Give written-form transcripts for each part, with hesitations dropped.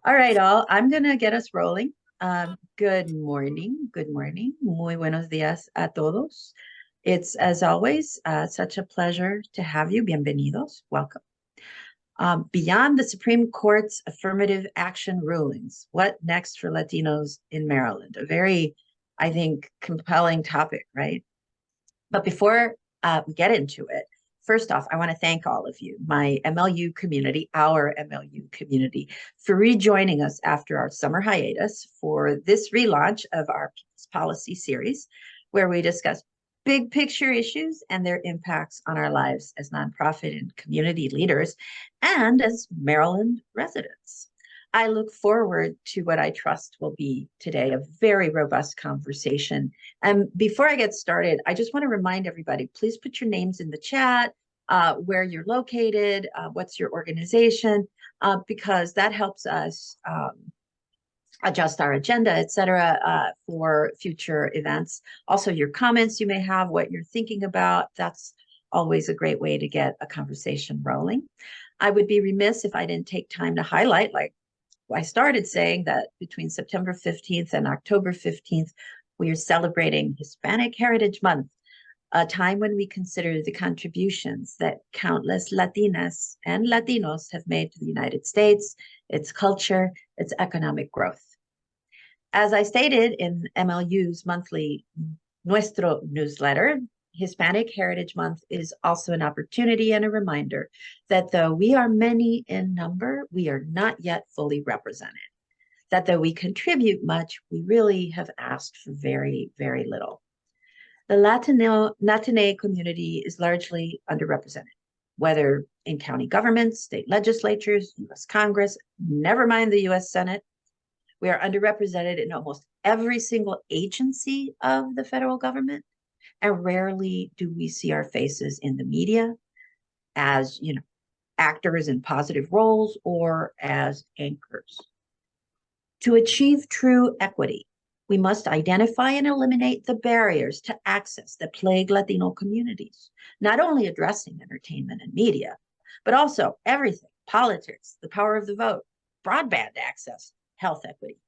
All right, all. I'm going to get us rolling. Good morning. Good morning. Muy buenos días a todos. It's, as always, such a pleasure to have you. Bienvenidos. Welcome. Beyond the Supreme Court's affirmative action rulings, what next for Latinos in Maryland? A very, I think, compelling topic, right? But before we get into it, first off, I want to thank all of you, my MLU community, our MLU community, for rejoining us after our summer hiatus for this relaunch of our policy series, where we discuss big picture issues and their impacts on our lives as nonprofit and community leaders and as Maryland residents. I look forward to what I trust will be today a very robust conversation. And before I get started, I just want to remind everybody, please put your names in the chat, where you're located, what's your organization, because that helps us adjust our agenda, et cetera, for future events. Also, your comments you may have, what you're thinking about, that's always a great way to get a conversation rolling. I would be remiss if I didn't take time to highlight, like I started saying, that between September 15th and October 15th, we are celebrating Hispanic Heritage Month, a time when we consider the contributions that countless Latinas and Latinos have made to the United States, its culture, its economic growth. As I stated in MLU's monthly Nuestro newsletter, Hispanic Heritage Month is also an opportunity and a reminder that though we are many in number, we are not yet fully represented. That though we contribute much, we really have asked for very, very little. The Latino community is largely underrepresented, whether in county governments, state legislatures, US Congress, never mind the US Senate. We are underrepresented in almost every single agency of the federal government. And rarely do we see our faces in the media as, actors in positive roles or as anchors. To achieve true equity, we must identify and eliminate the barriers to access that plague Latino communities, not only addressing entertainment and media, but also everything: politics, the power of the vote, broadband access, health equity.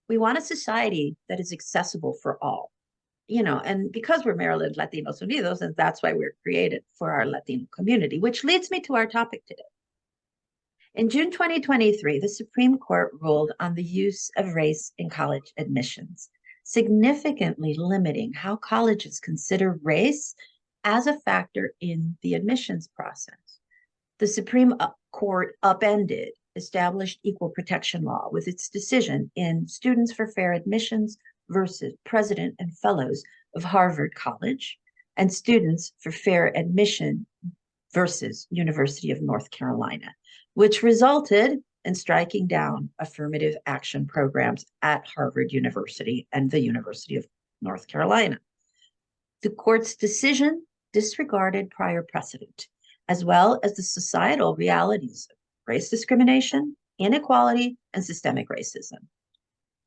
We want a society that is accessible for all. And because we're Maryland Latinos Unidos, and that's why we're created for our Latino community, which leads me to our topic today. In June 2023, the Supreme Court ruled on the use of race in college admissions, significantly limiting how colleges consider race as a factor in the admissions process. The Supreme Court upended established equal protection law with its decision in Students for Fair Admissions versus President and Fellows of Harvard College, and Students for Fair Admission versus University of North Carolina, which resulted in striking down affirmative action programs at Harvard University and the University of North Carolina. The court's decision disregarded prior precedent, as well as the societal realities of race discrimination, inequality, and systemic racism.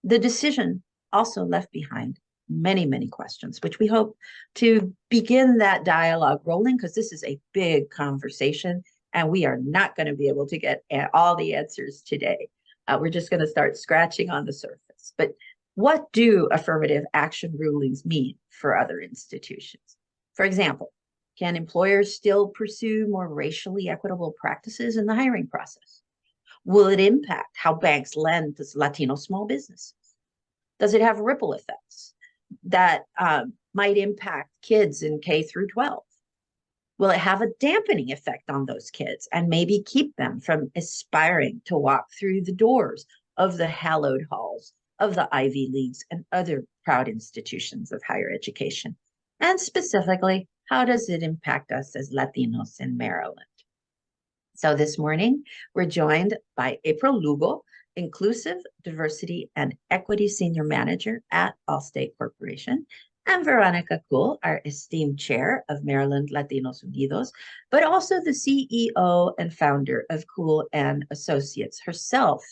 The decision also left behind many, many questions, which we hope to begin that dialogue rolling, because this is a big conversation and we are not going to be able to get all the answers today. We're just going to start scratching on the surface. But what do affirmative action rulings mean for other institutions? For example, can employers still pursue more racially equitable practices in the hiring process? Will it impact how banks lend to Latino small businesses? Does it have ripple effects that might impact kids in K through 12? Will it have a dampening effect on those kids and maybe keep them from aspiring to walk through the doors of the hallowed halls of the Ivy Leagues and other proud institutions of higher education? And specifically, how does it impact us as Latinos in Maryland? So this morning, we're joined by April Lugo, Inclusive, Diversity, and Equity Senior Manager at Allstate Corporation, and Veronica Cool, our esteemed chair of Maryland Latinos Unidos, but also the CEO and founder of Cool and Associates, herself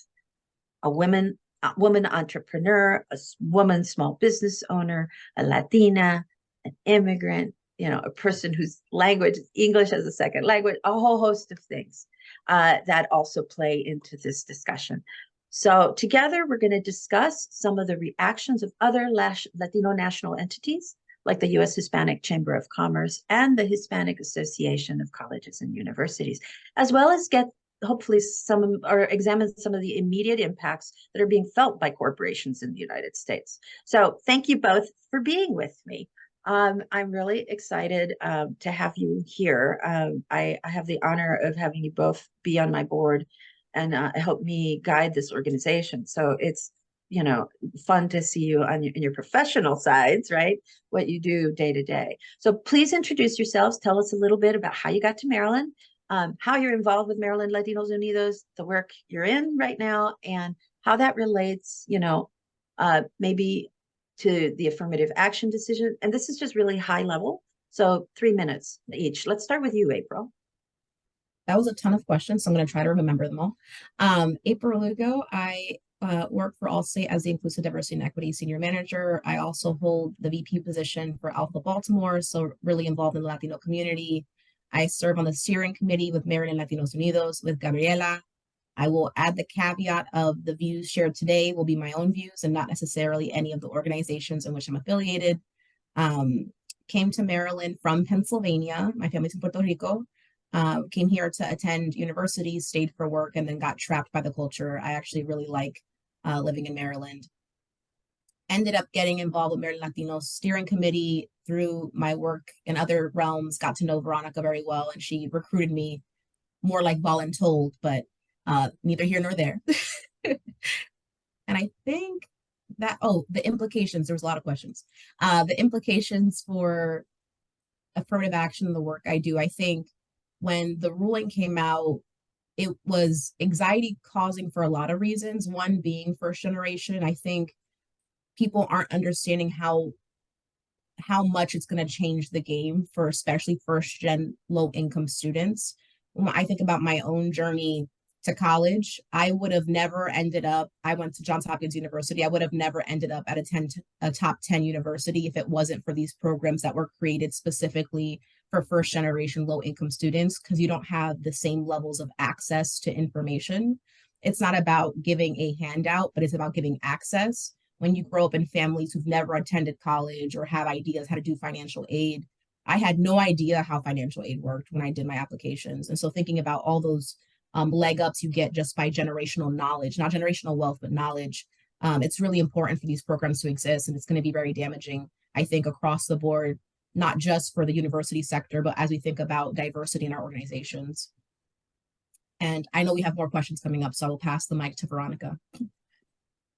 a woman entrepreneur, a woman small business owner, a Latina, an immigrant, a person whose language is English as a second language, a whole host of things that also play into this discussion. So together, we're going to discuss some of the reactions of other Latino national entities, like the U.S. Hispanic Chamber of Commerce and the Hispanic Association of Colleges and Universities, as well as get hopefully some or examine some of the immediate impacts that are being felt by corporations in the United States. So thank you both for being with me. I'm really excited to have you here. I have the honor of having you both be on my board and help me guide this organization. So it's, you know, fun to see you on in your professional sides, right? What you do day to day. So please introduce yourselves. Tell us a little bit about how you got to Maryland, how you're involved with Maryland Latinos Unidos, the work you're in right now, and how that relates, you know, maybe to the affirmative action decision. And this is just really high level. So 3 minutes each. Let's start with you, April. That was a ton of questions, so I'm going to try to remember them all. April Lugo, I work for Allstate as the Inclusive Diversity and Equity Senior Manager. I also hold the VP position for Alpha Baltimore, so really involved in the Latino community. I serve on the steering committee with Maryland Latinos Unidos with Gabriela. I will add the caveat of the views shared today will be my own views and not necessarily any of the organizations in which I'm affiliated. Came to Maryland from Pennsylvania. My family's in Puerto Rico. Came here to attend university, stayed for work, and then got trapped by the culture. I actually really like living in Maryland. Ended up getting involved with Maryland Latinos Steering Committee through my work in other realms, got to know Veronica very well, and she recruited me more like voluntold, but neither here nor there. And I think that, the implications, there was a lot of questions. The implications for affirmative action and the work I do, I think when the ruling came out, it was anxiety causing for a lot of reasons. One being first generation. I think people aren't understanding how much it's going to change the game for especially first gen low income students. When I think about my own journey to college, I would have never ended up, I went to Johns Hopkins University. I would have never ended up at a top 10 university if it wasn't for these programs that were created specifically for first generation low income students, because you don't have the same levels of access to information. It's not about giving a handout, but it's about giving access. When you grow up in families who've never attended college or have ideas how to do financial aid, I had no idea how financial aid worked when I did my applications. And so thinking about all those leg ups you get just by generational knowledge, not generational wealth, but knowledge. It's really important for these programs to exist, and it's going to be very damaging, I think, across the board, not just for the university sector, but as we think about diversity in our organizations. And I know we have more questions coming up, so I will pass the mic to Veronica.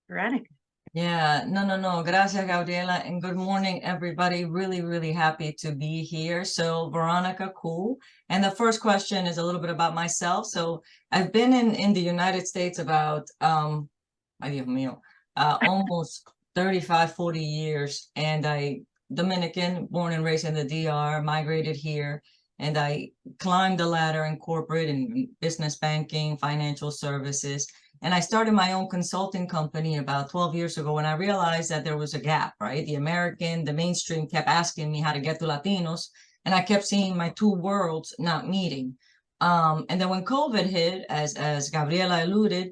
Veronica. Yeah, no. Gracias, Gabriela. And good morning, everybody. Really happy to be here. So Veronica Cool. And the first question is a little bit about myself. So I've been in the United States about, ay Dios mío, almost 35, 40 years. And Dominican, born and raised in the DR, migrated here. And I climbed the ladder in corporate and business banking, financial services. And I started my own consulting company about 12 years ago when I realized that there was a gap, right? The mainstream kept asking me how to get to Latinos, and I kept seeing my two worlds not meeting. And then when COVID hit, as Gabriela alluded,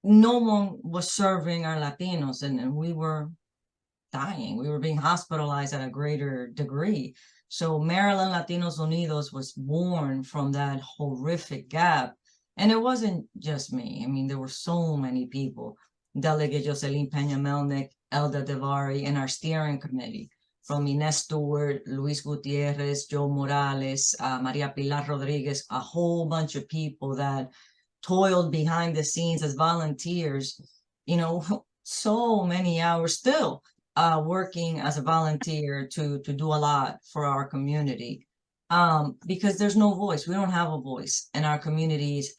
no one was serving our Latinos, and we were dying. We were being hospitalized at a greater degree. So Maryland Latinos Unidos was born from that horrific gap. And it wasn't just me. I mean, there were so many people. Delegate Jocelyn Peña-Melnick, Elda Devari, and our steering committee, from Inez Stewart, Luis Gutierrez, Joe Morales, Maria Pilar Rodriguez, a whole bunch of people that toiled behind the scenes as volunteers, you know, so many hours still working as a volunteer to do a lot for our community. Because there's no voice. We don't have a voice, and our communities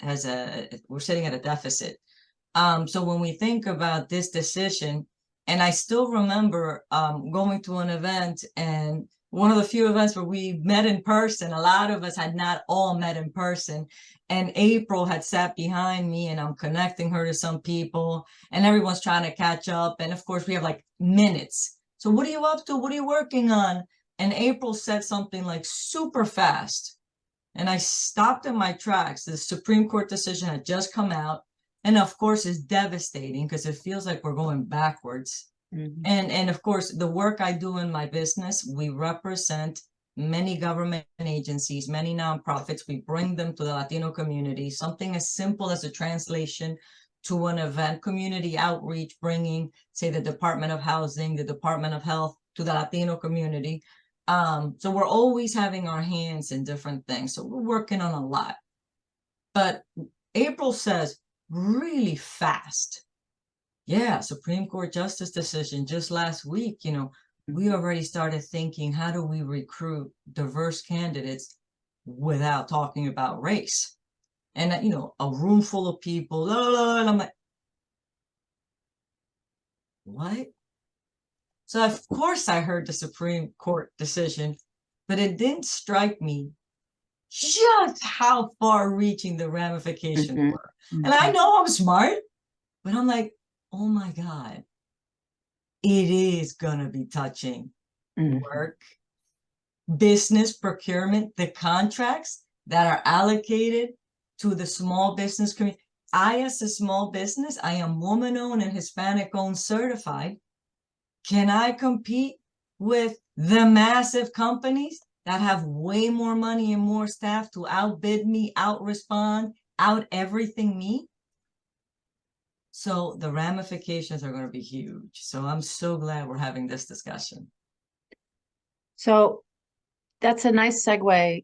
we're sitting at a deficit. So when we think about this decision, and I still remember going to an event, and one of the few events where we met in person, a lot of us had not all met in person, and April had sat behind me, and I'm connecting her to some people, and everyone's trying to catch up. And of course we have like minutes. So what are you up to? What are you working on? And April said something like super fast. And I stopped in my tracks. The Supreme Court decision had just come out. And of course, it's devastating because it feels like we're going backwards. And of course, the work I do in my business, we represent many government agencies, many nonprofits. We bring them to the Latino community, something as simple as a translation to an event, community outreach, bringing, say, the Department of Housing, the Department of Health to the Latino community. So we're always having our hands in different things. So we're working on a lot. But April says really fast, yeah, Supreme Court justice decision just last week, you know, we already started thinking, how do we recruit diverse candidates without talking about race? And, you know, a room full of people, and I'm like, what? So of course I heard the Supreme Court decision, but it didn't strike me just how far reaching the ramifications were. And I know I'm smart, but I'm like, oh my God, it is gonna be touching work, business, procurement, the contracts that are allocated to the small business community. I, as a small business, I am woman-owned and Hispanic-owned certified. Can I compete with the massive companies that have way more money and more staff to outbid me, out-respond, out-everything me? So the ramifications are going to be huge. So I'm so glad we're having this discussion. So that's a nice segue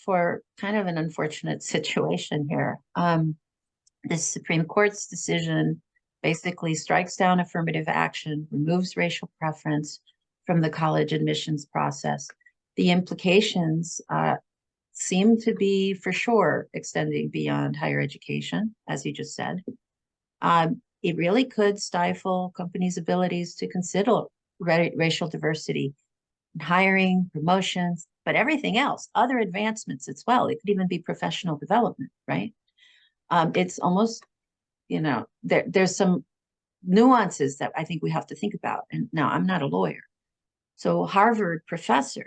for kind of an unfortunate situation here. The Supreme Court's decision basically strikes down affirmative action, removes racial preference from the college admissions process. The implications seem to be, for sure, extending beyond higher education, as you just said. It really could stifle companies' abilities to consider racial diversity in hiring, promotions, but everything else, other advancements as well. It could even be professional development, right? It's almost, you know, there's some nuances that I think we have to think about. And now I'm not a lawyer. So Harvard professor,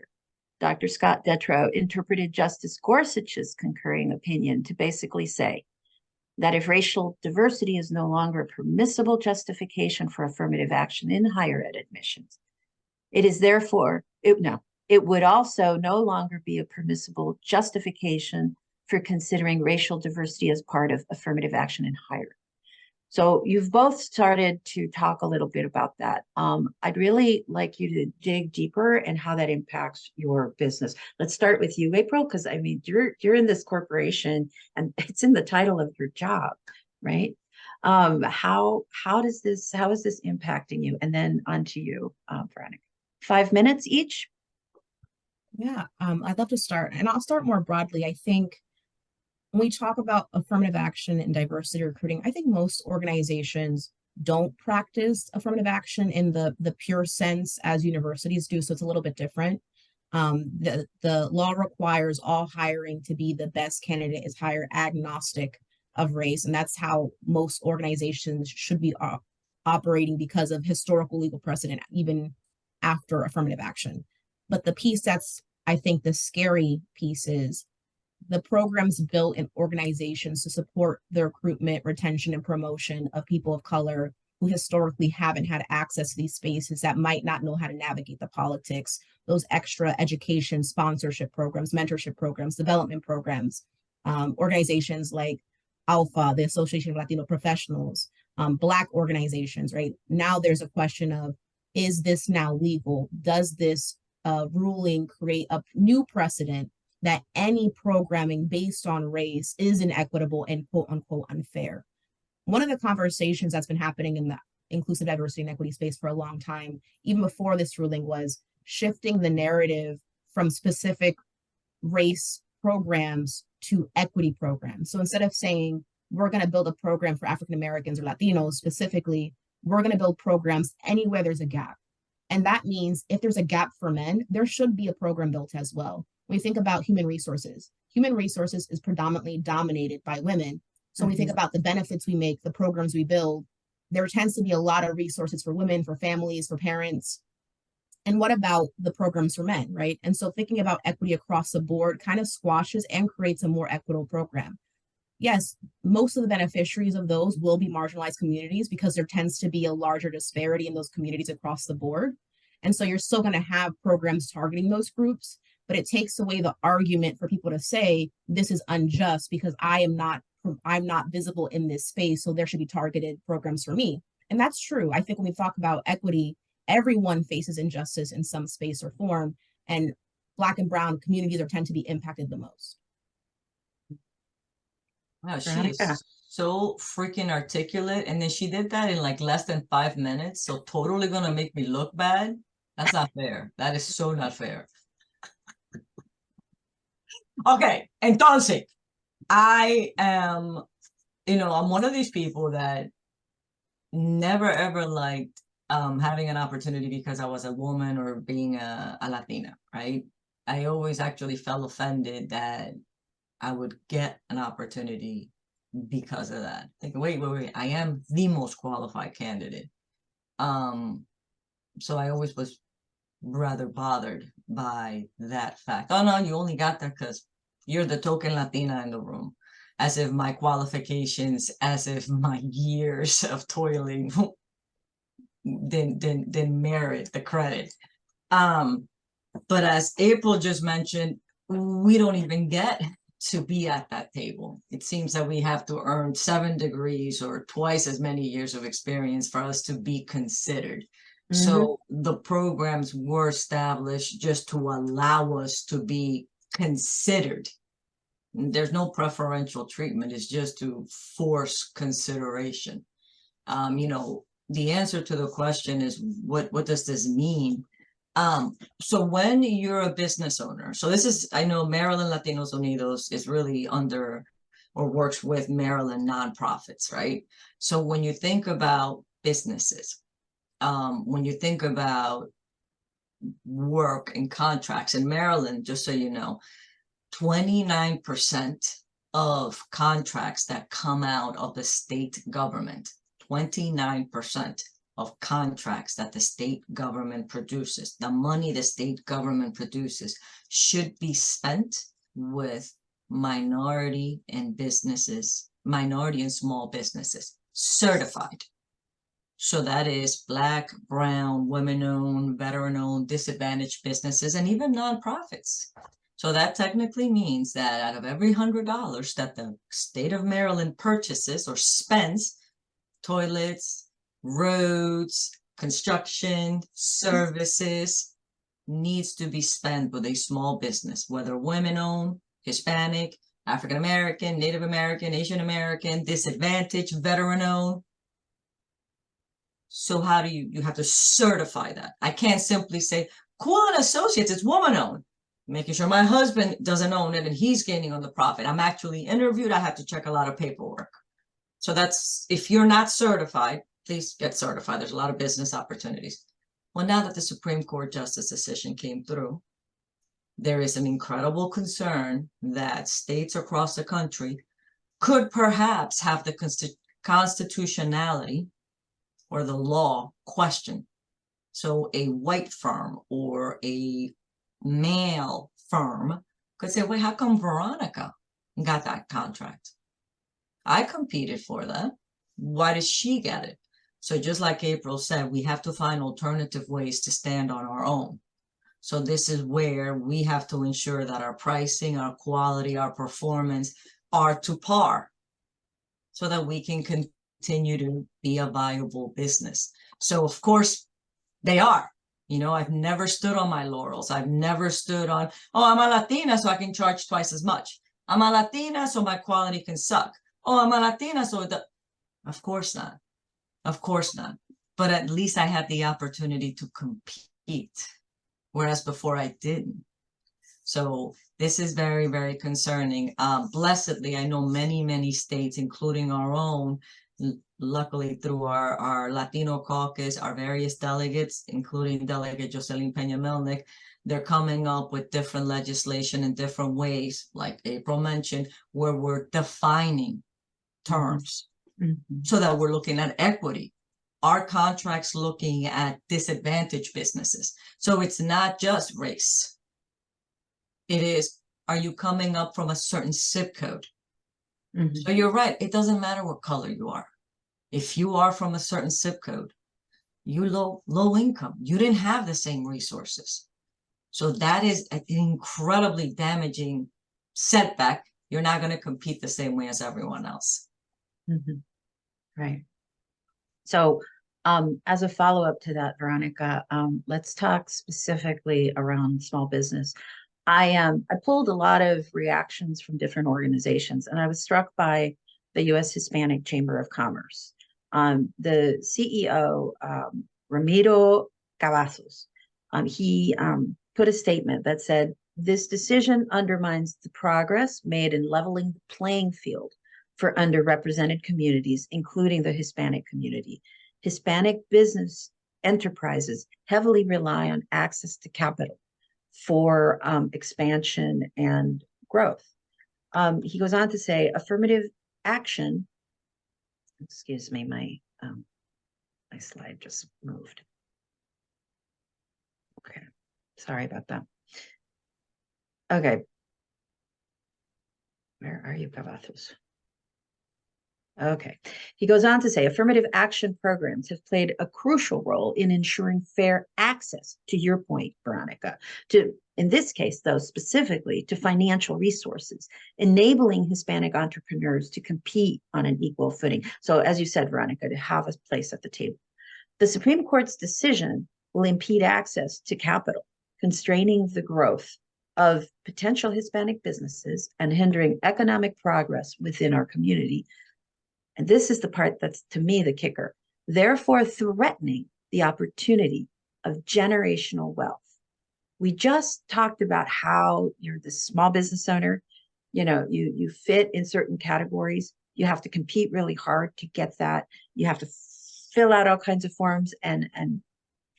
Dr. Scott Detrow, interpreted Justice Gorsuch's concurring opinion to basically say that if racial diversity is no longer a permissible justification for affirmative action in higher ed admissions, it is therefore, it would also no longer be a permissible justification for considering racial diversity as part of affirmative action in higher. So you've both started to talk a little bit about that. I'd really like you to dig deeper and how that impacts your business. Let's start with you, April, because I mean, you're in this corporation and it's in the title of your job, right? How is this impacting you? And then on to you, Veronica. 5 minutes each. Yeah, I'd love to start, and I'll start more broadly. I think when we talk about affirmative action and diversity recruiting, I think most organizations don't practice affirmative action in the pure sense as universities do, so it's a little bit different. The law requires all hiring to be the best candidate is hired agnostic of race, and that's how most organizations should be operating because of historical legal precedent, even after affirmative action. But the piece that's, I think, the scary piece is the programs built in organizations to support the recruitment, retention, and promotion of people of color who historically haven't had access to these spaces, that might not know how to navigate the politics, those extra education, sponsorship programs, mentorship programs, development programs, organizations like ALPHA, the Association of Latino Professionals, Black organizations, right? Now there's a question of, is this now legal? Does this ruling create a new precedent that any programming based on race is inequitable and quote unquote unfair? One of the conversations that's been happening in the inclusive diversity and equity space for a long time, even before this ruling, was shifting the narrative from specific race programs to equity programs. So instead of saying, we're going to build a program for African Americans or Latinos specifically, we're going to build programs anywhere there's a gap. And that means if there's a gap for men, there should be a program built as well. When we think about human resources is predominantly dominated by women. So when we think about the benefits we make, the programs we build, there tends to be a lot of resources for women, for families, for parents. And what about the programs for men, right? And so thinking about equity across the board kind of squashes and creates a more equitable program. yes, most of the beneficiaries of those will be marginalized communities because there tends to be a larger disparity in those communities across the board. And so you're still going to have programs targeting those groups, but it takes away the argument for people to say this is unjust because I'm not visible in this space, so there should be targeted programs for me. And that's true. I think when we talk about equity, everyone faces injustice in some space or form, and Black and Brown communities are tend to be impacted the most. Wow, she Veronica. is so freaking articulate. And then she did that in like less than 5 minutes. So totally gonna make me look bad. That's not fair. That is so not fair. Okay, entonces, I am, I'm one of these people that never ever liked having an opportunity because I was a woman or being a Latina, right? I always actually felt offended that I would get an opportunity because of that. Thinking, wait, I am the most qualified candidate. So I always was rather bothered by that fact. Oh no, you only got that because you're the token Latina in the room. As if my qualifications, as if my years of toiling didn't merit the credit. But as April just mentioned, we don't even get to be at that table. It seems that we have to earn 7 degrees or twice as many years of experience for us to be considered. So the programs were established just to allow us to be considered. There's no preferential treatment. It's just to force consideration. The answer to the question is, what does this mean? So when you're a business owner, so this is, I know Maryland Latinos Unidos is really under or works with Maryland nonprofits, right? So when you think about businesses, when you think about work and contracts in Maryland, just so you know, 29% of contracts that come out of the state government, 29% of contracts that the state government produces, the money the state government produces, should be spent with minority and small businesses, certified. So that is Black, Brown, women-owned, veteran-owned, disadvantaged businesses, and even nonprofits. So that technically means that out of every $100 that the state of Maryland purchases or spends, toilets, roads, construction, services, needs to be spent with a small business, whether women-owned, Hispanic, African-American, Native American, Asian American, disadvantaged, veteran-owned. So how do you have to certify that? I can't simply say, Cool and Associates, it's woman-owned, making sure my husband doesn't own it and he's gaining on the profit. I'm actually interviewed. I have to check a lot of paperwork. So that's, if you're not certified, please get certified. There's a lot of business opportunities. Well, now that the Supreme Court justice decision came through, there is an incredible concern that states across the country could perhaps have the constitutionality or the law questioned. So a white firm or a male firm could say, wait, how come Veronica got that contract? I competed for that. Why did she get it? So just like April said, we have to find alternative ways to stand on our own. So this is where we have to ensure that our pricing, our quality, our performance are to par so that we can continue to be a viable business. So of course they are. I've never stood on my laurels. I've never stood on, oh, I'm a Latina, so I can charge twice as much. I'm a Latina, so my quality can suck. Oh, I'm a Latina, so of course not. Of course not. But at least I had the opportunity to compete, whereas before I didn't. So this is very, very concerning. Blessedly, I know many, many states, including our own, luckily through our Latino caucus, our various delegates, including Delegate Jocelyn Peña-Melnick, they're coming up with different legislation in different ways, like April mentioned, where we're defining terms so that we're looking at equity. Our contracts looking at disadvantaged businesses. So it's not just race. It is, are you coming up from a certain zip code? Mhm. So you're right. It doesn't matter what color you are. If you are from a certain zip code, you low income, you didn't have the same resources. So that is an incredibly damaging setback. You're not going to compete the same way as everyone else. Mhm. Right. So, as a follow-up to that, Veronica, let's talk specifically around small business. I pulled a lot of reactions from different organizations, and I was struck by the U.S. Hispanic Chamber of Commerce. The CEO, Ramiro Cavazos, he put a statement that said, "This decision undermines the progress made in leveling the playing field for underrepresented communities, including the Hispanic community. Hispanic business enterprises heavily rely on access to capital for expansion and growth." He goes on to say, affirmative action, excuse me, my slide just moved. Okay, sorry about that. Okay, where are you, Cavazos? Okay. He goes on to say, affirmative action programs have played a crucial role in ensuring fair access, to your point, Veronica, to, in this case, though, specifically to financial resources, enabling Hispanic entrepreneurs to compete on an equal footing. So, as you said, Veronica, to have a place at the table. The Supreme Court's decision will impede access to capital, constraining the growth of potential Hispanic businesses and hindering economic progress within our community. And this is the part that's, to me, the kicker, therefore threatening the opportunity of generational wealth. We just talked about how you're the small business owner, you fit in certain categories. You have to compete really hard to get that. You have to fill out all kinds of forms, and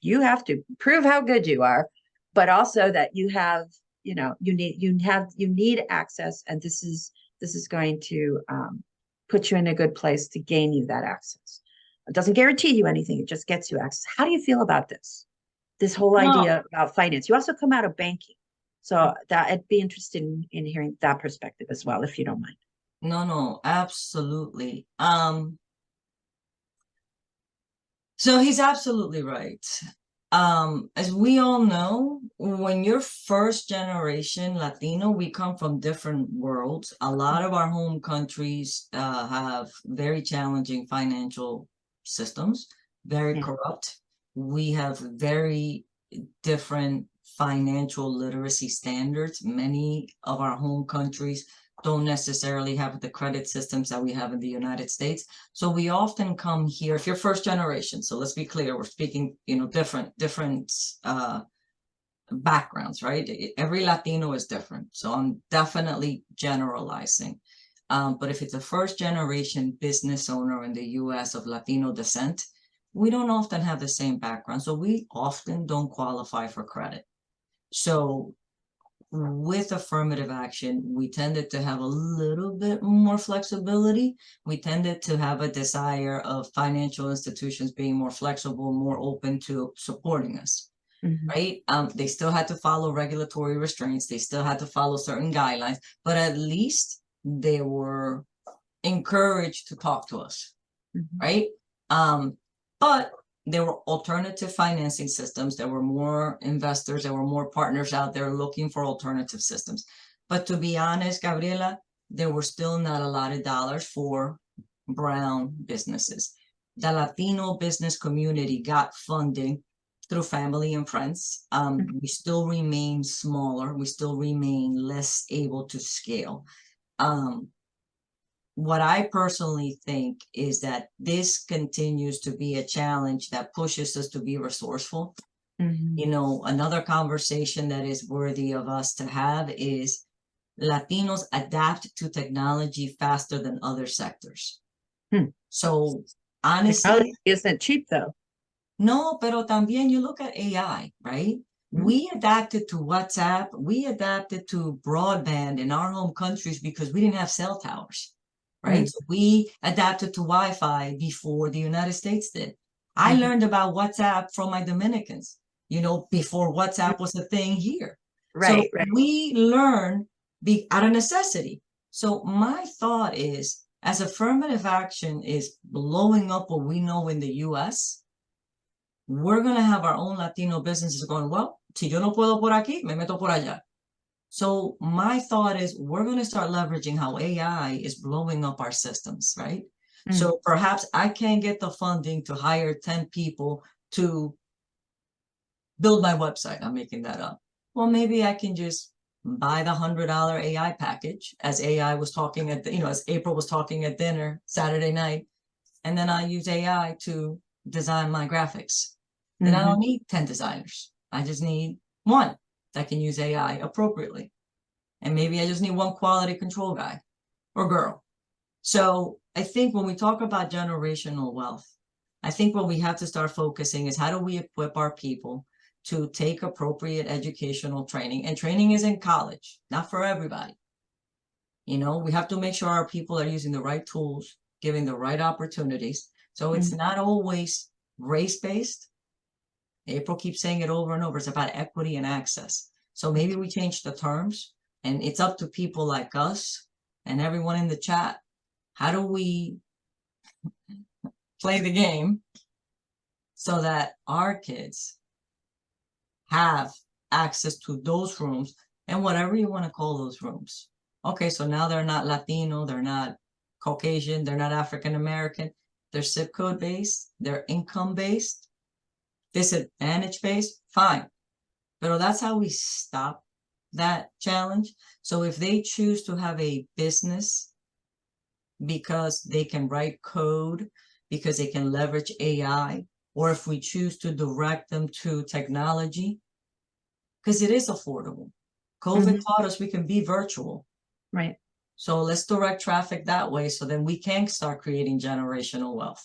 you have to prove how good you are, but also that you have, you need access, and this is going to put you in a good place to gain you that access. It doesn't guarantee you anything, it just gets you access. How do you feel about this whole idea about finance? You also come out of banking, so that I'd be interested in hearing that perspective as well, if you don't mind. No, absolutely. So he's absolutely right. As we all know, when you're first generation Latino, we come from different worlds. A lot of our home countries have very challenging financial systems, very corrupt. We have very different financial literacy standards. Many of our home countries don't necessarily have the credit systems that we have in the United States. So we often come here, if you're first generation, so let's be clear, we're speaking, different backgrounds, right? Every Latino is different. So I'm definitely generalizing. But if it's a first generation business owner in the US of Latino descent, we don't often have the same background. So we often don't qualify for credit. So with affirmative action, we tended to have a little bit more flexibility. We tended to have a desire of financial institutions being more flexible, more open to supporting us, right? They still had to follow regulatory restraints. They still had to follow certain guidelines, but at least they were encouraged to talk to us, right? But there were alternative financing systems. There were more investors. There were more partners out there looking for alternative systems. But to be honest, Gabriela, there were still not a lot of dollars for brown businesses. The Latino business community got funding through family and friends. We still remain smaller. We still remain less able to scale. What I personally think is that this continues to be a challenge that pushes us to be resourceful. Another conversation that is worthy of us to have is Latinos adapt to technology faster than other sectors. So honestly, technology isn't cheap though. No, pero también you look at AI, right? We adapted to WhatsApp. We adapted to broadband in our home countries because we didn't have cell towers. Right? So we adapted to Wi-Fi before the United States did. I learned about WhatsApp from my Dominicans, before WhatsApp was a thing here. Right. We learn out of necessity. So my thought is, as affirmative action is blowing up what we know in the US, we're going to have our own Latino businesses going, well, si yo no puedo por aquí, me meto por allá. So my thought is we're going to start leveraging how AI is blowing up our systems, right? So perhaps I can't get the funding to hire 10 people to build my website. I'm making that up. Well, maybe I can just buy the $100 AI package, as AI was talking at, as April was talking at dinner Saturday night. And then I use AI to design my graphics. Then I don't need 10 designers. I just need one that can use AI appropriately. And maybe I just need one quality control guy or girl. So I think when we talk about generational wealth, I think what we have to start focusing is how do we equip our people to take appropriate educational training, and training is in college, not for everybody. We have to make sure our people are using the right tools, giving the right opportunities. So it's not always race-based. April keeps saying it over and over. It's about equity and access. So maybe we change the terms, and it's up to people like us and everyone in the chat. How do we play the game so that our kids have access to those rooms, and whatever you want to call those rooms? Okay, so now they're not Latino, they're not Caucasian, they're not African American, they're zip code based, they're income based, disadvantage based, fine. But that's how we stop that challenge. So if they choose to have a business because they can write code, because they can leverage AI, or if we choose to direct them to technology, because it is affordable. COVID taught us we can be virtual. Right. So let's direct traffic that way, so then we can start creating generational wealth.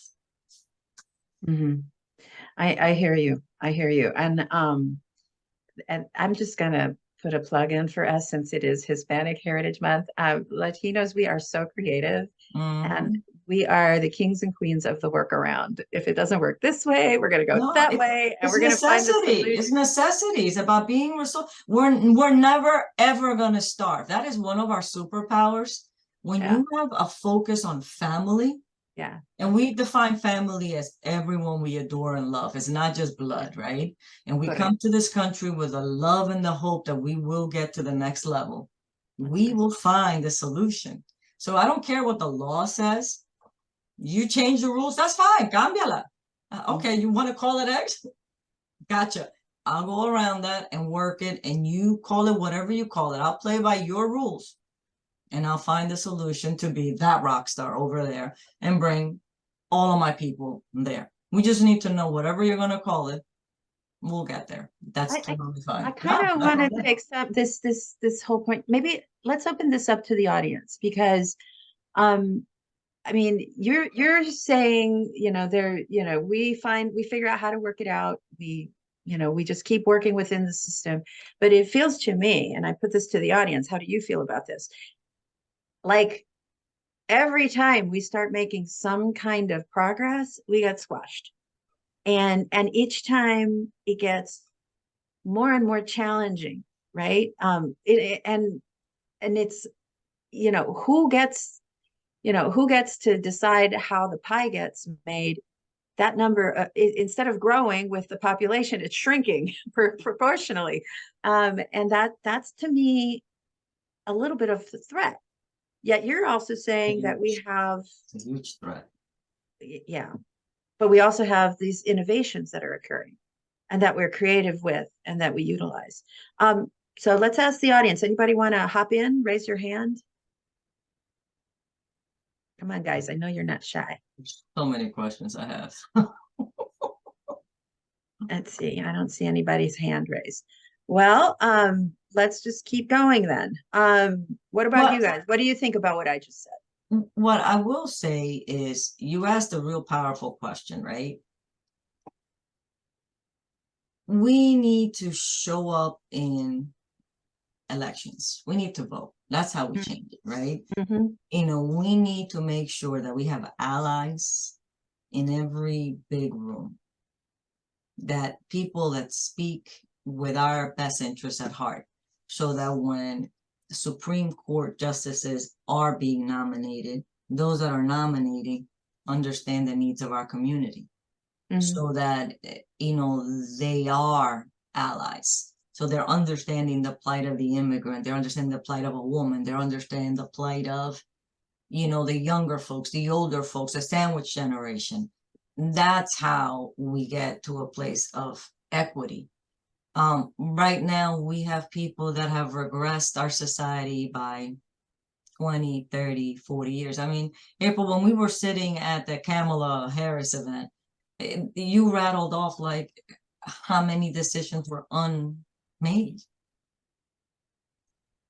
I hear you. I hear you. And I'm just gonna put a plug in for us, since it is Hispanic Heritage Month. Latinos, we are so creative, and we are the kings and queens of the workaround. If it doesn't work this way, we're gonna go that way, and we're gonna find the solution. It's necessity. It's about being resourceful. We're never ever gonna starve. That is one of our superpowers. When you have a focus on family, and we define family as everyone we adore and love. It's not just blood, right? And we come to this country with the love and the hope that we will get to the next level. We will find the solution. So I don't care what the law says. You change the rules, that's fine. Cámbiala. Okay, you want to call it X? Gotcha. I'll go around that and work it, and you call it whatever you call it. I'll play by your rules, and I'll find the solution to be that rock star over there and bring all of my people there. We just need to know whatever you're going to call it, we'll get there. That's totally fine. I kind of want to take this whole point. Maybe let's open this up to the audience, because I mean, you're saying, we figure out how to work it out. We just keep working within the system. But it feels to me, and I put this to the audience, how do you feel about this? Like, every time we start making some kind of progress, we get squashed. And each time it gets more and more challenging, right? And it's, who gets to decide how the pie gets made? That number, instead of growing with the population, it's shrinking proportionally. And that's, to me, a little bit of the threat. Yet you're also saying that we have a huge threat. Yeah. But we also have these innovations that are occurring, and that we're creative with, and that we utilize. So let's ask the audience. Anybody want to hop in? Raise your hand. Come on, guys. I know you're not shy. So many questions I have. Let's see. I don't see anybody's hand raised. Well, let's just keep going then. What about you guys? What do you think about what I just said? What I will say is, you asked a real powerful question, right? We need to show up in elections. We need to vote. That's how we change it, right? We need to make sure that we have allies in every big room, that people that speak with our best interests at heart, so that when the Supreme Court justices are being nominated, those that are nominating understand the needs of our community. So that, they are allies. So they're understanding the plight of the immigrant. They're understanding the plight of a woman. They're understanding the plight of, the younger folks, the older folks, the sandwich generation. That's how we get to a place of equity. Right now, we have people that have regressed our society by 20, 30, 40 years. I mean, April, when we were sitting at the Kamala Harris event, you rattled off like how many decisions were unmade.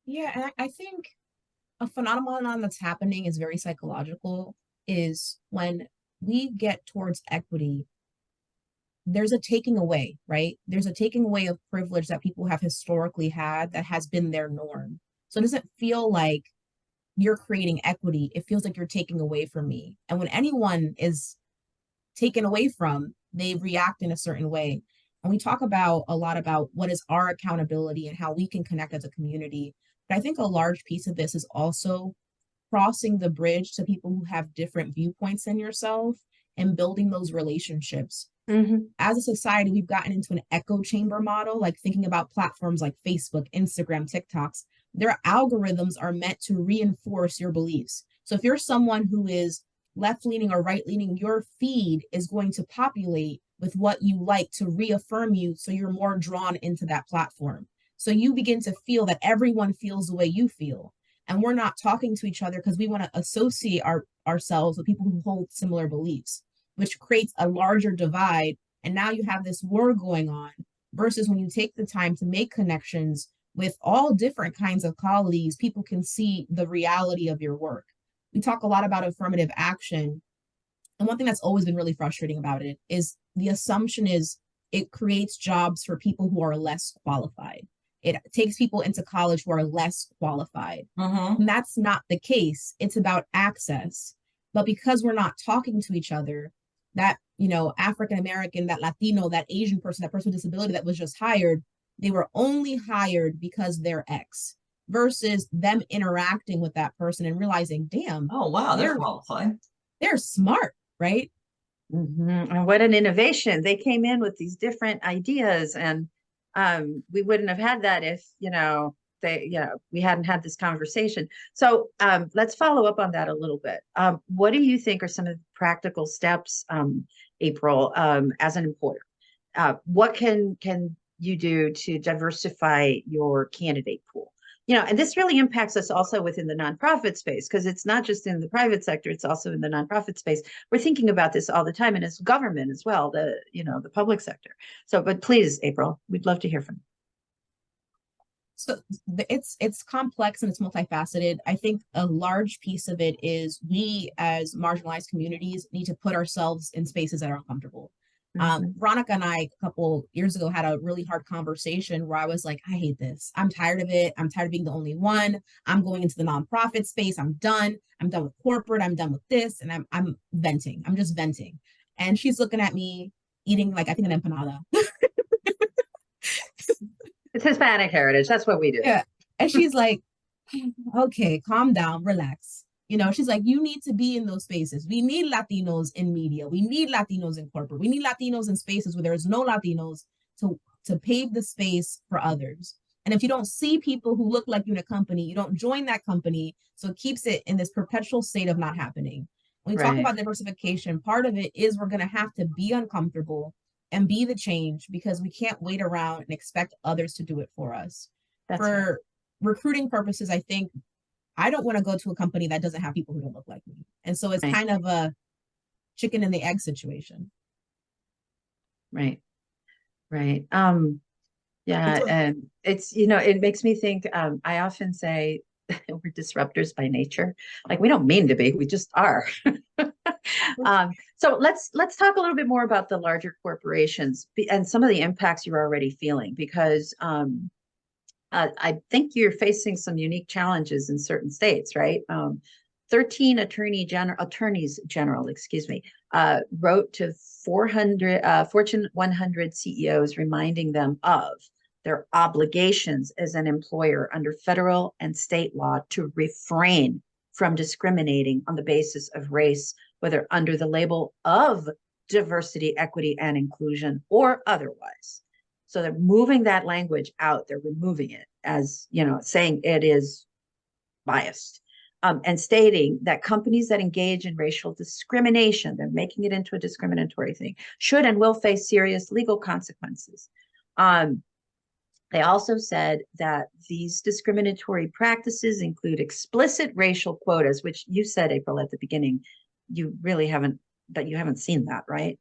Yeah, and I think a phenomenon that's happening is very psychological, is when we get towards equity, there's a taking away, right? There's a taking away of privilege that people have historically had that has been their norm. So it doesn't feel like you're creating equity. It feels like you're taking away from me. And when anyone is taken away from, they react in a certain way. And we talk about a lot about what is our accountability and how we can connect as a community. But I think a large piece of this is also crossing the bridge to people who have different viewpoints than yourself and building those relationships. As a society, we've gotten into an echo chamber model, like thinking about platforms like Facebook, Instagram, TikToks. Their algorithms are meant to reinforce your beliefs. So if you're someone who is left-leaning or right-leaning, your feed is going to populate with what you like to reaffirm you, so you're more drawn into that platform. So you begin to feel that everyone feels the way you feel. And we're not talking to each other because we want to associate ourselves with people who hold similar beliefs, which creates a larger divide. And now you have this war going on, versus when you take the time to make connections with all different kinds of colleagues, people can see the reality of your work. We talk a lot about affirmative action. And one thing that's always been really frustrating about it is the assumption is it creates jobs for people who are less qualified. It takes people into college who are less qualified. And that's not the case. It's about access. But because we're not talking to each other, that, African-American, that Latino, that Asian person, that person with disability that was just hired, they were only hired because they're X, versus them interacting with that person and realizing, damn, oh wow, they're qualified. They're smart, right? And what an innovation. They came in with these different ideas, and we wouldn't have had that if, we hadn't had this conversation. So let's follow up on that a little bit. What do you think are some of the practical steps, April, as an employer? What can you do to diversify your candidate pool? And this really impacts us also within the nonprofit space, because it's not just in the private sector, it's also in the nonprofit space. We're thinking about this all the time, and it's government as well, the public sector. So, but please, April, we'd love to hear from you. So it's complex and it's multifaceted. I think a large piece of it is we as marginalized communities need to put ourselves in spaces that are uncomfortable. Veronica and I, a couple years ago, had a really hard conversation where I was like, I hate this. I'm tired of it. I'm tired of being the only one. I'm going into the nonprofit space. I'm done. I'm done with corporate. I'm done with this. And I'm venting. I'm just venting. And she's looking at me eating, like, I think an empanada. It's Hispanic heritage. That's what we do. Yeah. And she's like, okay, calm down, relax. She's like, you need to be in those spaces. We need Latinos in media. We need Latinos in corporate. We need Latinos in spaces where there's no Latinos to pave the space for others. And if you don't see people who look like you in a company, you don't join that company. So it keeps it in this perpetual state of not happening. When we talk about diversification, part of it is we're going to have to be uncomfortable and be the change, because we can't wait around and expect others to do it for us. For recruiting purposes, I think I don't want to go to a company that doesn't have people who don't look like me. And so it's kind of a chicken and the egg situation. Right. Yeah. And it's, it makes me think, I often say we're disruptors by nature. Like, we don't mean to be, we just are. So let's talk a little bit more about the larger corporations and some of the impacts you're already feeling, because I think you're facing some unique challenges in certain states, right? 13 attorneys general, wrote to 400 Fortune 100 CEOs, reminding them of their obligations as an employer under federal and state law to refrain from discriminating on the basis of race, whether under the label of diversity, equity, and inclusion or otherwise. So they're moving that language out. They're removing it as, saying it is biased. And stating that companies that engage in racial discrimination, they're making it into a discriminatory thing, should and will face serious legal consequences. They also said that these discriminatory practices include explicit racial quotas, which you said, April, at the beginning, you really haven't seen that, right?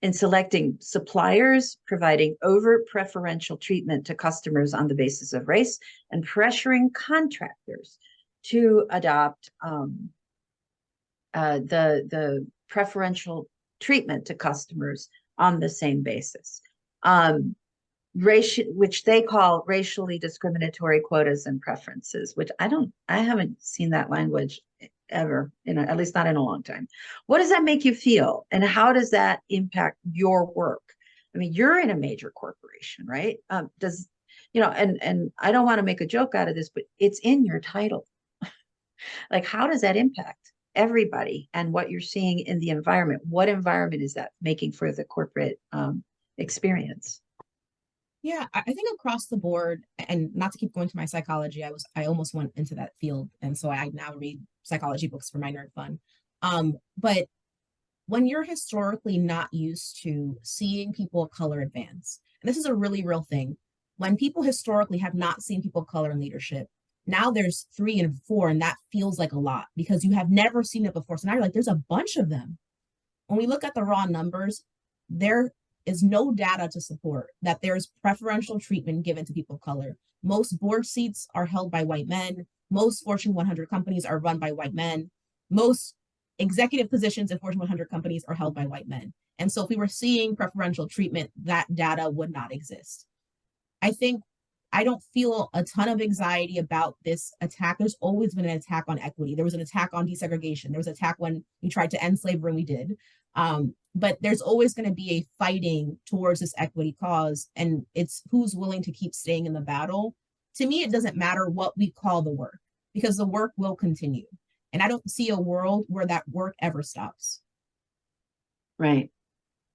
In selecting suppliers, providing over preferential treatment to customers on the basis of race, and pressuring contractors to adopt the preferential treatment to customers on the same basis. Which they call racially discriminatory quotas and preferences, which I haven't seen that language ever, at least not in a long time. What does that make you feel? And how does that impact your work? I mean, you're in a major corporation, right? And I don't want to make a joke out of this, but it's in your title. Like, how does that impact everybody and what you're seeing in the environment? What environment is that making for the corporate experience? Yeah, I think across the board, and not to keep going to my psychology, I almost went into that field, and so I now read psychology books for my nerd fun. But when you're historically not used to seeing people of color advance, and this is a really real thing, when people historically have not seen people of color in leadership, now there's 3 and 4, and that feels like a lot because you have never seen it before. So now you're like, there's a bunch of them. When we look at the raw numbers, there is no data to support that there's preferential treatment given to people of color. Most board seats are held by white men. Most Fortune 100 companies are run by white men. Most executive positions in Fortune 100 companies are held by white men. And so if we were seeing preferential treatment, that data would not exist. I don't feel a ton of anxiety about this attack. There's always been an attack on equity. There was an attack on desegregation. There was an attack when we tried to end slavery, and we did. But there's always going to be a fighting towards this equity cause, and it's who's willing to keep staying in the battle. To me, it doesn't matter what we call the work, because the work will continue. And I don't see a world where that work ever stops. Right.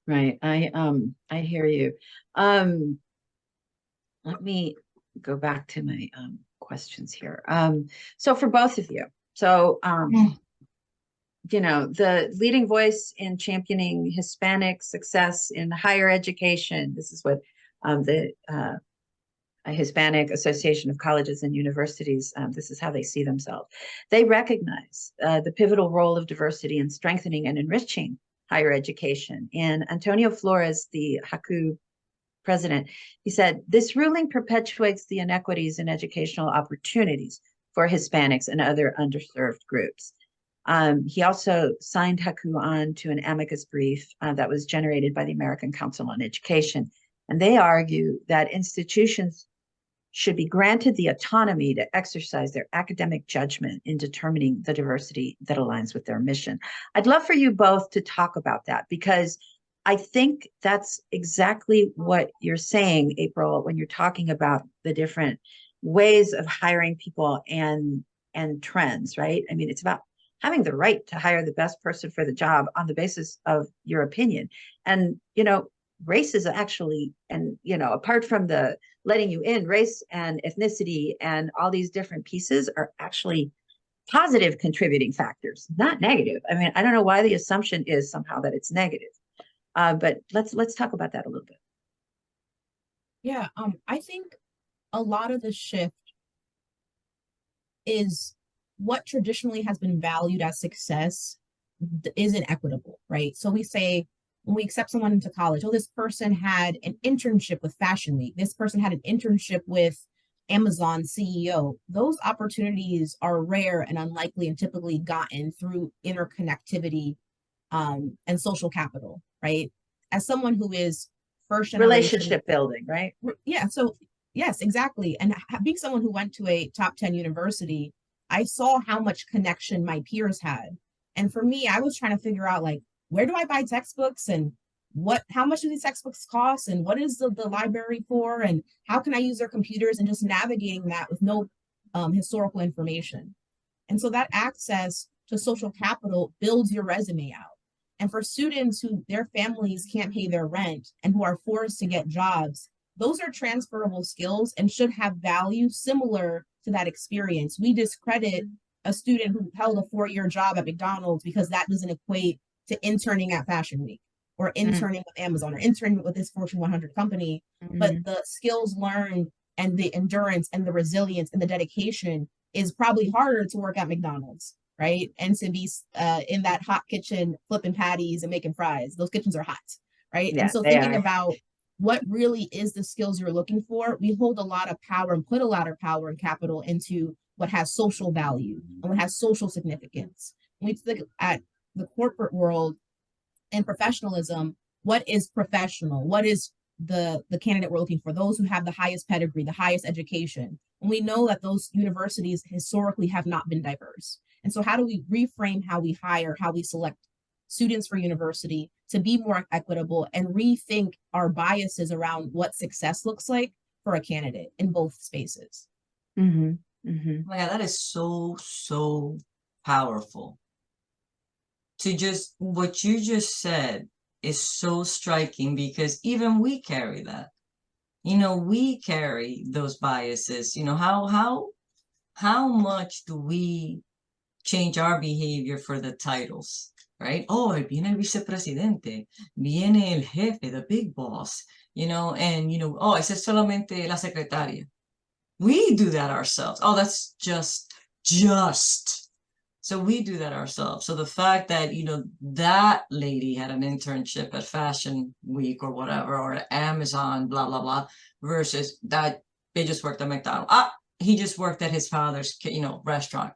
I hear you. Let me go back to my questions here. So for both of you, the leading voice in championing Hispanic success in higher education. This is what the Hispanic Association of Colleges and Universities, this is how they see themselves. They recognize the pivotal role of diversity in strengthening and enriching higher education. And Antonio Flores, the HACU president, he said, this ruling perpetuates the inequities in educational opportunities for Hispanics and other underserved groups. He also signed HACU on to an amicus brief that was generated by the American Council on Education. And they argue that institutions should be granted the autonomy to exercise their academic judgment in determining the diversity that aligns with their mission. I'd love for you both to talk about that, because I think that's exactly what you're saying, April, when you're talking about the different ways of hiring people and trends, right? I mean, it's about having the right to hire the best person for the job on the basis of your opinion. And, race is actually, and, apart from the letting you in, race and ethnicity and all these different pieces are actually positive contributing factors, not negative. I mean, I don't know why the assumption is somehow that it's negative. But let's talk about that a little bit. Yeah, I think a lot of the shift is what traditionally has been valued as success isn't equitable, right? So we say, when we accept someone into college, oh, this person had an internship with Fashion Week. This person had an internship with Amazon CEO. Those opportunities are rare and unlikely and typically gotten through interconnectivity and social capital, right? As someone who is first generation relationship building, right? Yeah. So yes, exactly. And being someone who went to a top 10 university, I saw how much connection my peers had. And for me, I was trying to figure out, like, where do I buy textbooks and how much do these textbooks cost, and what is the library for, and how can I use their computers, and just navigating that with no historical information. And so that access to social capital builds your resume out. And for students who their families can't pay their rent and who are forced to get jobs, those are transferable skills and should have value similar to that experience. We discredit a student who held a 4-year job at McDonald's because that doesn't equate to interning at Fashion Week or interning with Amazon or interning with this Fortune 100 company. But the skills learned and the endurance and the resilience and the dedication is probably harder to work at McDonald's, right? And to be in that hot kitchen flipping patties and making fries. Those kitchens are hot, right? Yeah, and so thinking about what really is the skills you're looking for, we hold a lot of power and put a lot of power and capital into what has social value and what has social significance. When we look at the corporate world and professionalism, what is professional? What is the candidate we're looking for? Those who have the highest pedigree, the highest education. And we know that those universities historically have not been diverse. And so how do we reframe how we hire, how we select students for university to be more equitable and rethink our biases around what success looks like for a candidate in both spaces? Oh my God, that is so powerful. To just, what you just said is so striking, because even we carry that. You know, we carry those biases. You know, how much do we change our behavior for the titles, right? Oh, viene el vicepresidente, viene el jefe, the big boss, you know, and, you know, oh, esa es solamente la secretaria. We do that ourselves. Oh, that's just. So we do that ourselves. So the fact that, you know, that lady had an internship at Fashion Week or whatever, or at Amazon, blah, blah, blah, versus that they just worked at McDonald's. He just worked at his father's, you know, restaurant.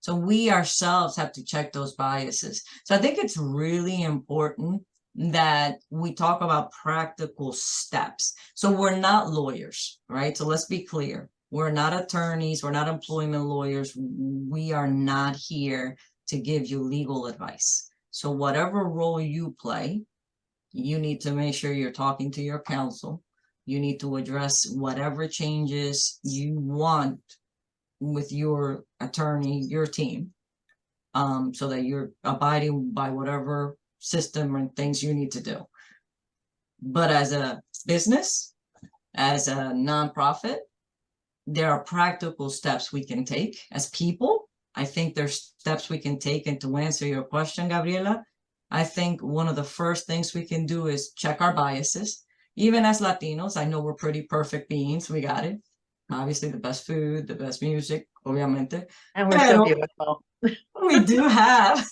So we ourselves have to check those biases. So I think it's really important that we talk about practical steps. So we're not lawyers, right? So let's be clear. We're not attorneys. We're not employment lawyers. We are not here to give you legal advice. So whatever role you play, you need to make sure you're talking to your counsel. You need to address whatever changes you want with your attorney, your team, so that you're abiding by whatever system and things you need to do. But as a business, as a nonprofit, there are practical steps we can take as people. I think there's steps we can take. And to answer your question, Gabriela, I think one of the first things we can do is check our biases. Even as Latinos, I know we're pretty perfect beings. We got it. Obviously, the best food, the best music, obviamente. And we're so beautiful. We do have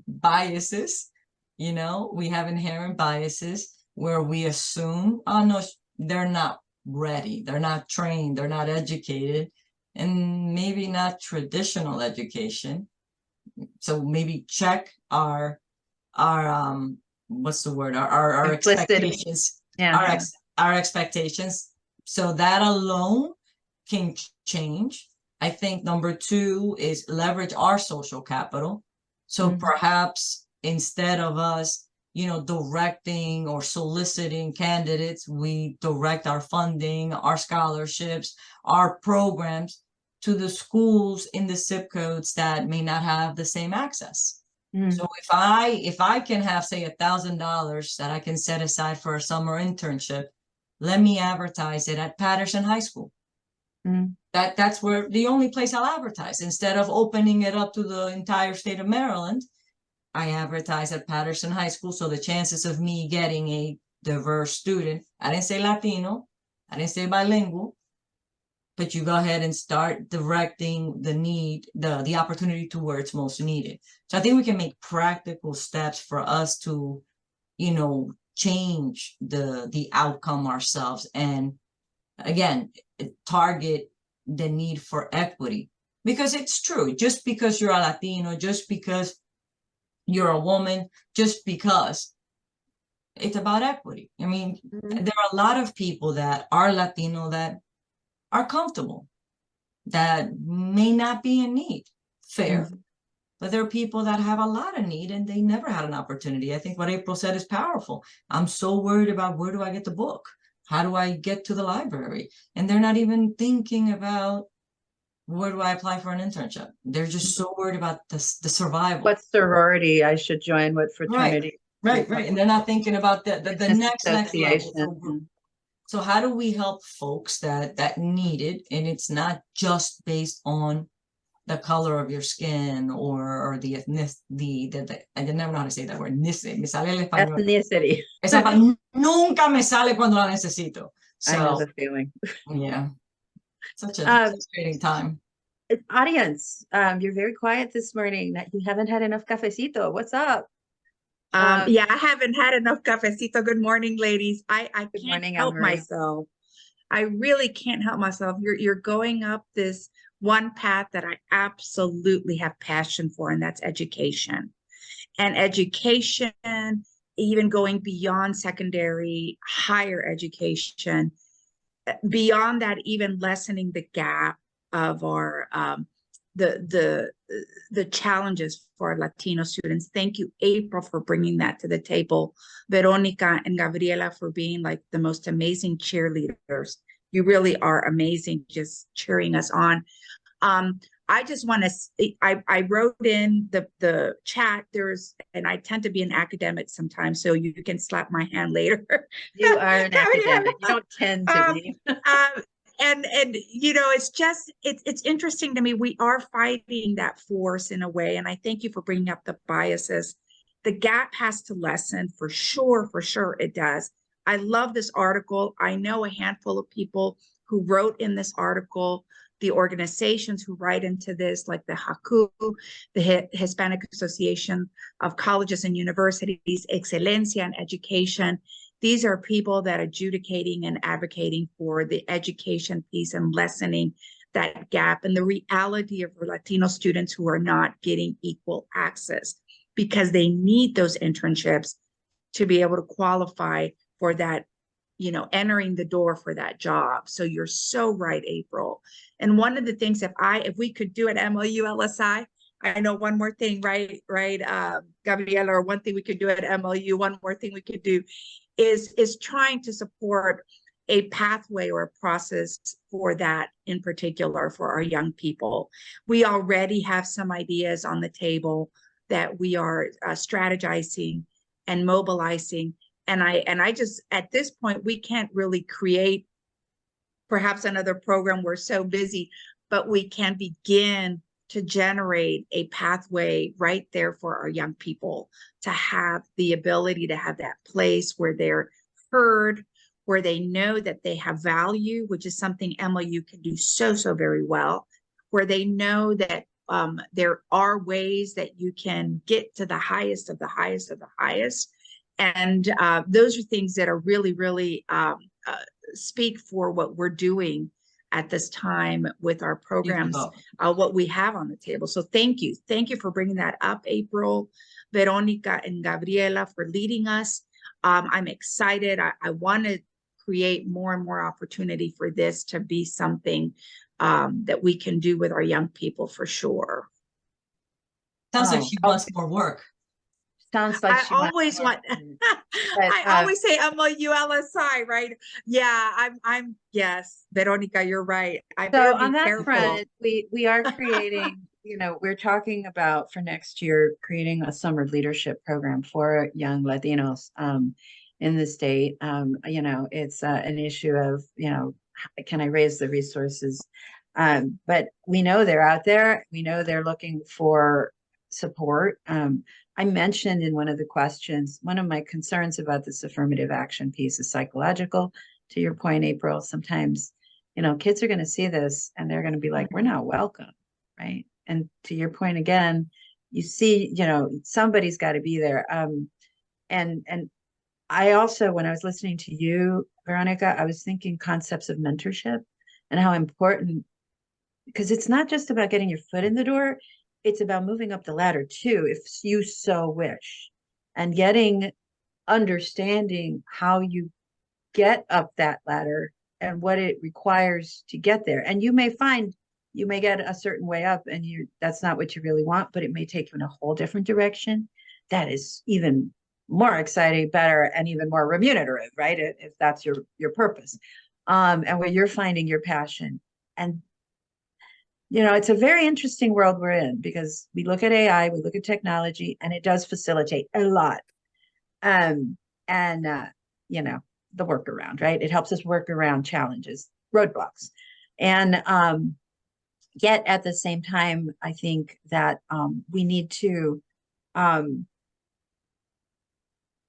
biases. You know, we have inherent biases where we assume, oh, no, they're not ready, they're not trained, they're not educated, and maybe not traditional education. So maybe check our what's the word, our expectations. Yeah. Our expectations. So that alone can change. I think number 2 is leverage our social capital. So perhaps instead of us, you know, directing or soliciting candidates, we direct our funding, our scholarships, our programs to the schools in the zip codes that may not have the same access. So if I can have, say, $1,000 that I can set aside for a summer internship, let me advertise it at Patterson High School. That's where the only place I'll advertise. Instead of opening it up to the entire state of Maryland, I advertise at Patterson High School. So the chances of me getting a diverse student, I didn't say Latino, I didn't say bilingual, but you go ahead and start directing the need, the opportunity to where it's most needed. So I think we can make practical steps for us to, you know, change the outcome ourselves. And again, target the need for equity, because it's true. Just because you're a Latino, just because you're a woman, just because, it's about equity. I mean, there are a lot of people that are Latino that are comfortable, that may not be in need. Fair. but there are people that have a lot of need and they never had an opportunity. I think what April said is powerful. I'm so worried about where do I get the book? How do I get to the library? And they're not even thinking about where do I apply for an internship? They're just so worried about the survival. What sorority I should join, what Right, fraternity. right. And they're not thinking about the next level. Association. So how do we help folks that need it? And it's not just based on the color of your skin or the ethnicity, I never know how to say that word, ethnicity. Me sale el español. Ethnicity. Nunca me sale cuando la necesito. I know So, the feeling. yeah, such a frustrating time. Audience, you're very quiet this morning. You haven't had enough cafecito. What's up? Yeah, I haven't had enough cafecito. Good morning, ladies. I Good can't morning, help Anne-Marie. myself. I really can't help myself. You're going up this one path that I absolutely have passion for, and that's education. And education, even going beyond secondary, higher education, beyond that, even lessening the gap of our the challenges for our Latino students. Thank you, April, for bringing that to the table. Veronica and Gabriela for being like the most amazing cheerleaders. You really are amazing, just cheering us on. I just want to, I wrote in the chat, and I tend to be an academic sometimes, so you can slap my hand later. You are an academic. You don't tend to be. And you know, it's interesting to me. We are fighting that force in a way, and I thank you for bringing up the biases. The gap has to lessen for sure it does. I love this article. I know a handful of people who wrote in this article, the organizations who write into this, like the HACU, the Hispanic Association of Colleges and Universities, Excelencia in Education. These are people that are adjudicating and advocating for the education piece and lessening that gap and the reality of Latino students who are not getting equal access because they need those internships to be able to qualify for that, you know, entering the door for that job. So you're so right, April. And one of the things, if we could do at MLU LSI, I know one more thing, right, Gabriela, or one thing we could do at MLU, one more thing we could do is trying to support a pathway or a process for that in particular for our young people. We already have some ideas on the table that we are strategizing and mobilizing. And I just, at this point, we can't really create perhaps another program. We're so busy, but we can begin to generate a pathway right there for our young people to have the ability to have that place where they're heard, where they know that they have value, which is something MLU can do so very well, where they know that there are ways that you can get to the highest of the highest of the highest. And those are things that are really speak for what we're doing at this time with our programs, what we have on the table. So thank you for bringing that up, April, Veronica, and Gabriela, for leading us. I'm excited. I want to create more and more opportunity for this to be something that we can do with our young people for sure. Sounds like she wants more work. Sounds like I always want. I always say MLU-LSI, right? Yeah, I'm. Yes, Veronica, you're right. So on that front, we are creating. You know, we're talking about for next year creating a summer leadership program for young Latinos in the state. You know, it's an issue of, you know, can I raise the resources? But we know they're out there. We know they're looking for support. I mentioned in one of the questions, one of my concerns about this affirmative action piece is psychological. To your point, April, sometimes, you know, kids are going to see this and they're going to be like, we're not welcome, right? And to your point again, you see, you know, somebody's got to be there. And I also, when I was listening to you, Veronica, I was thinking concepts of mentorship and how important, because it's not just about getting your foot in the door, it's about moving up the ladder too, if you so wish, and understanding how you get up that ladder and what it requires to get there. And you may find you may get a certain way up and that's not what you really want, but it may take you in a whole different direction. That is even more exciting, better, and even more remunerative, right? If that's your purpose. And where you're finding your passion. And it's a very interesting world we're in, because we look at AI, we look at technology, and it does facilitate a lot. And the workaround, right? It helps us work around challenges, roadblocks. And yet at the same time, I think that we need to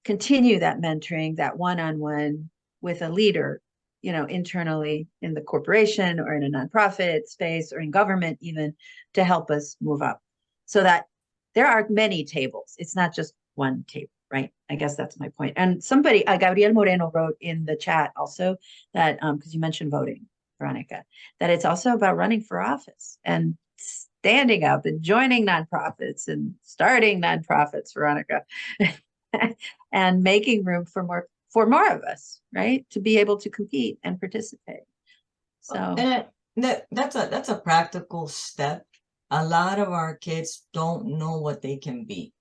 continue that mentoring, that one-on-one with a leader, internally in the corporation or in a nonprofit space or in government, even, to help us move up, so that there are many tables. It's not just one table, right? I guess that's my point. And somebody, Gabriel Moreno, wrote in the chat also that, because you mentioned voting, Veronica, that it's also about running for office and standing up and joining nonprofits and starting nonprofits, Veronica, and making room for more of us, right? To be able to compete and participate. So and that's a practical step. A lot of our kids don't know what they can be.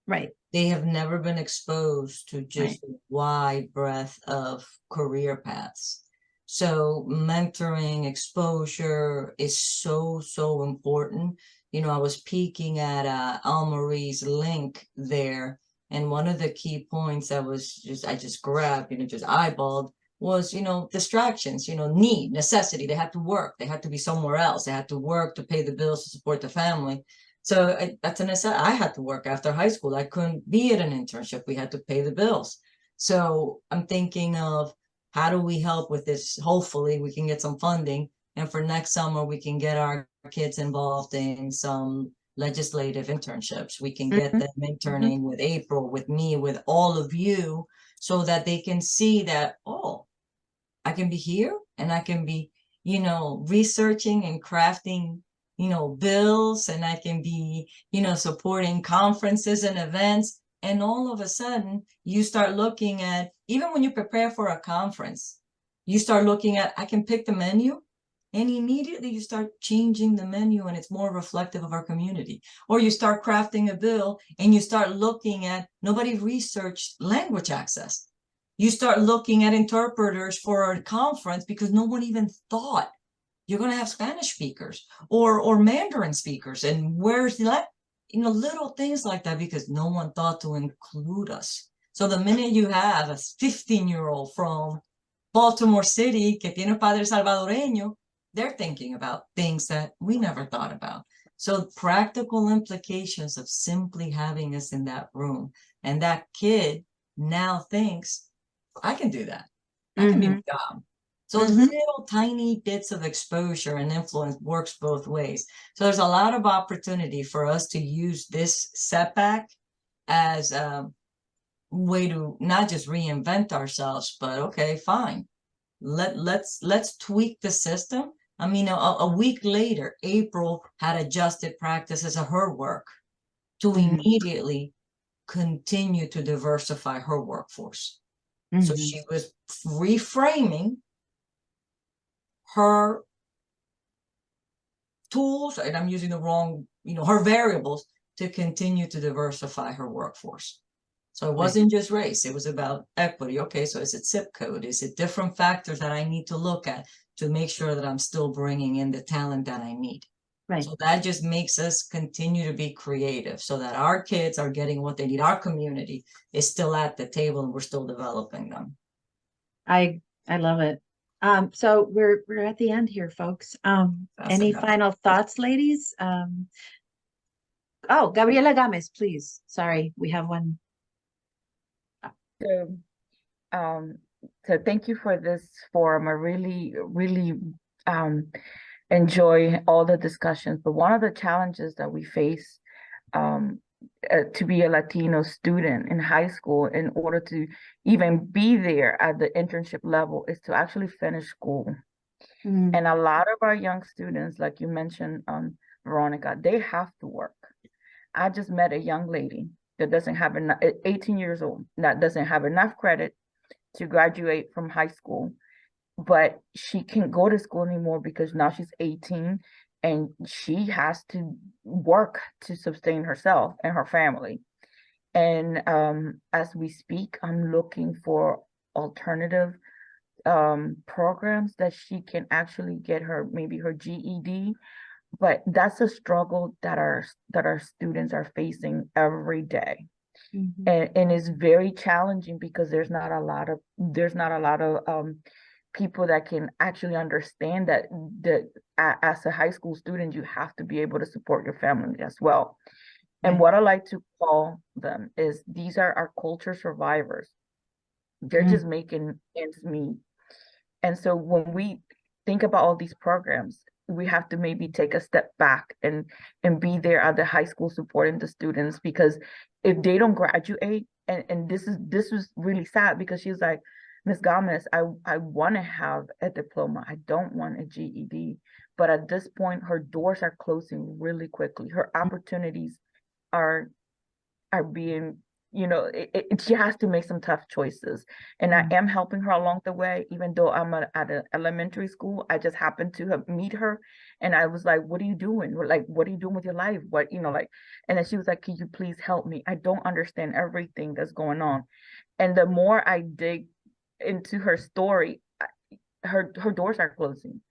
Right. They have never been exposed to just a wide breadth of career paths. So mentoring, exposure is so important. I was peeking at Almarie's link there, and one of the key points that I just grabbed, just eyeballed, was, distractions, necessity. They had to work. They had to be somewhere else. They had to work to pay the bills, to support the family. So that's a necessity. I had to work after high school. I couldn't be at an internship. We had to pay the bills. So I'm thinking of, how do we help with this? Hopefully we can get some funding. And for next summer, we can get our kids involved in some legislative internships. We can get them interning with April, with me, with all of you, so that they can see that, oh, I can be here and I can be, researching and crafting, bills, and I can be, supporting conferences and events. And all of a sudden you start looking at, even when you prepare for a conference, you start looking at, I can pick the menu. And immediately you start changing the menu, and it's more reflective of our community. Or you start crafting a bill and you start looking at, nobody researched language access. You start looking at interpreters for a conference because no one even thought you're going to have Spanish speakers or Mandarin speakers. And where's that? Little things like that, because no one thought to include us. So the minute you have a 15-year-old from Baltimore City que tiene padre salvadoreño, they're thinking about things that we never thought about. So practical implications of simply having us in that room. And that kid now thinks, I can do that. I can be my job. So little tiny bits of exposure and influence works both ways. So there's a lot of opportunity for us to use this setback as a way to not just reinvent ourselves, but okay, fine. Let's tweak the system. I mean, a week later, April had adjusted practices of her work to immediately continue to diversify her workforce. So she was reframing her tools, and I'm using the wrong, her variables, to continue to diversify her workforce. So it wasn't just race, it was about equity. Okay, so is it zip code? Is it different factors that I need to look at to make sure that I'm still bringing in the talent that I need? Right. So that just makes us continue to be creative, so that our kids are getting what they need. Our community is still at the table and we're still developing them. I love it. So we're at the end here, folks. Any final thoughts, ladies? Oh, Gabriela Gomez, please. Sorry, we have one. So thank you for this forum. I really enjoy all the discussions. But one of the challenges that we face to be a Latino student in high school, in order to even be there at the internship level, is to actually finish school. And a lot of our young students, like you mentioned, Veronica, they have to work. I just met a young lady that doesn't have enough, 18 years old, that doesn't have enough credit to graduate from high school, but she can't go to school anymore because now she's 18 and she has to work to sustain herself and her family. And as we speak, I'm looking for alternative programs that she can actually get her, maybe her GED. But that's a struggle that our students are facing every day. And it's very challenging because there's not a lot of people that can actually understand that as a high school student, you have to be able to support your family as well. And what I like to call them is, these are our culture survivors. They're just making ends meet. And so when we think about all these programs, we have to maybe take a step back and be there at the high school supporting the students, because if they don't graduate, and this was really sad, because she was like, Ms. Gomez, I want to have a diploma. I don't want a GED. But at this point, her doors are closing really quickly. Her opportunities are being, she has to make some tough choices. And I am helping her along the way, even though I'm at an elementary school. I just happened to meet her, and I was like, what are you doing? Like, what are you doing with your life? And then she was like, can you please help me? I don't understand everything that's going on. And the more I dig into her story, her doors are closing.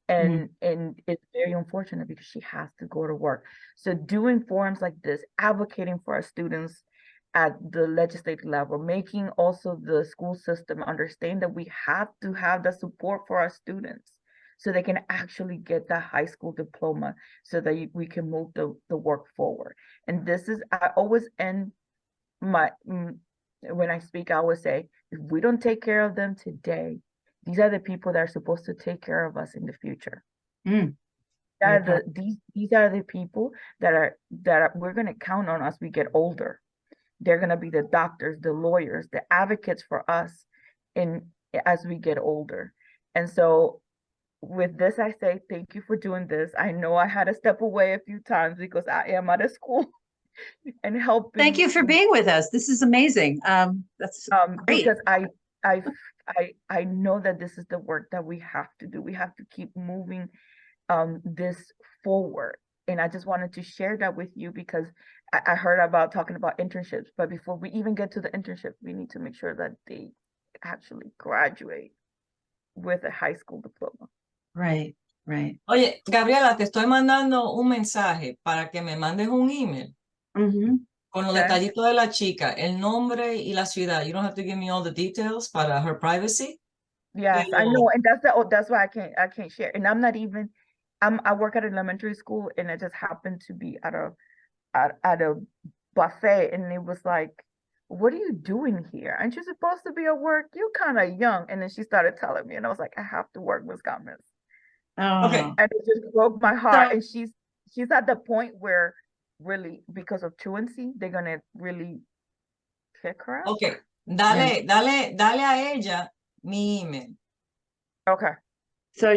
And it's very unfortunate because she has to go to work. So doing forums like this, advocating for our students at the legislative level, making also the school system understand that we have to have the support for our students so they can actually get that high school diploma, so that we can move the work forward. And this is, I always end when I speak, I always say, if we don't take care of them today, these are the people that are supposed to take care of us in the future. These are the people that we're going to count on as we get older. They're going to be the doctors, the lawyers, the advocates for us as we get older. And so with this, I say thank you for doing this. I know I had to step away a few times because I am out of school and helping. Thank you for being with us. This is amazing. That's great. Because I know that this is the work that we have to do. We have to keep moving this forward. And I just wanted to share that with you, because I heard about talking about internships, but before we even get to the internship, we need to make sure that they actually graduate with a high school diploma. Right. Oye, Gabriela, te estoy mandando un mensaje para que me mandes un email con los detallitos de la chica, el nombre y la ciudad. You don't have to give me all the details para her privacy. Yes, I know, and that's why I can't share. And I'm not even, I work at an elementary school, and it just happened to be at a buffet, and it was like, what are you doing here? Aren't you supposed to be at work? You're kind of young. And then she started telling me, and I was like, I have to work, Ms. Gomez. Okay. And it just broke my heart. And she's at the point where really, because of truancy, they're gonna really kick her out. Okay, dale a ella mi email. Okay. So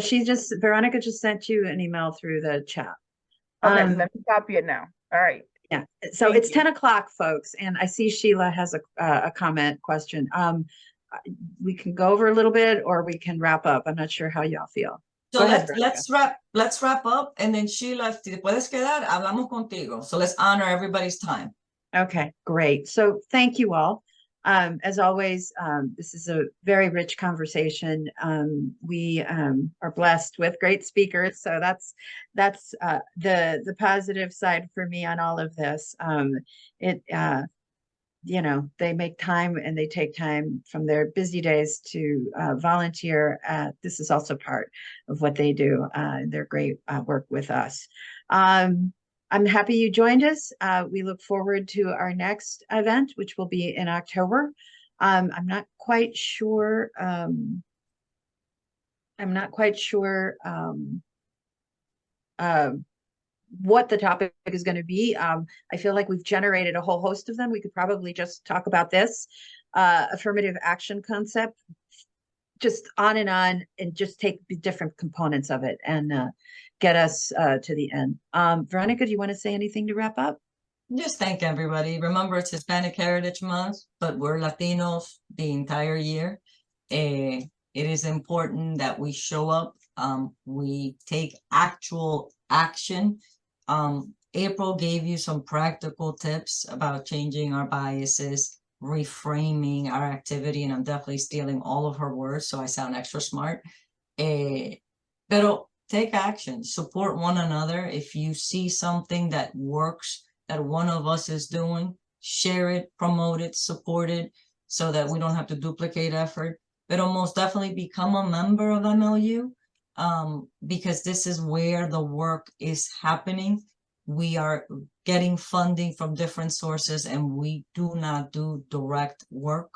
Veronica just sent you an email through the chat. Okay, let me copy it now. All right. Yeah. So it's 10 o'clock, folks, and I see Sheila has a comment question. We can go over a little bit, or we can wrap up. I'm not sure how y'all feel. So let's wrap up, and then Sheila, if te puedes quedar, hablamos contigo. So let's honor everybody's time. Okay, great. So thank you all. As always, this is a very rich conversation. We are blessed with great speakers, so that's the positive side for me on all of this. They make time, and they take time from their busy days to volunteer. This is also part of what they do. Their great work with us. I'm happy you joined us. We look forward to our next event, which will be in October. I'm not quite sure. What the topic is going to be. I feel like we've generated a whole host of them. We could probably just talk about this affirmative action concept, just on, and just take the different components of it and get us to the end. Veronica, do you want to say anything to wrap up? Just thank everybody. Remember, it's Hispanic Heritage Month, but we're Latinos the entire year. It is important that we show up. We take actual action. April gave you some practical tips about changing our biases, reframing our activity, and I'm definitely stealing all of her words, so I sound extra smart. Pero take action, support one another. If you see something that works, that one of us is doing, share it, promote it, support it, so that we don't have to duplicate effort. But most definitely become a member of MLU, because this is where the work is happening. We are getting funding from different sources, and we do not do direct work.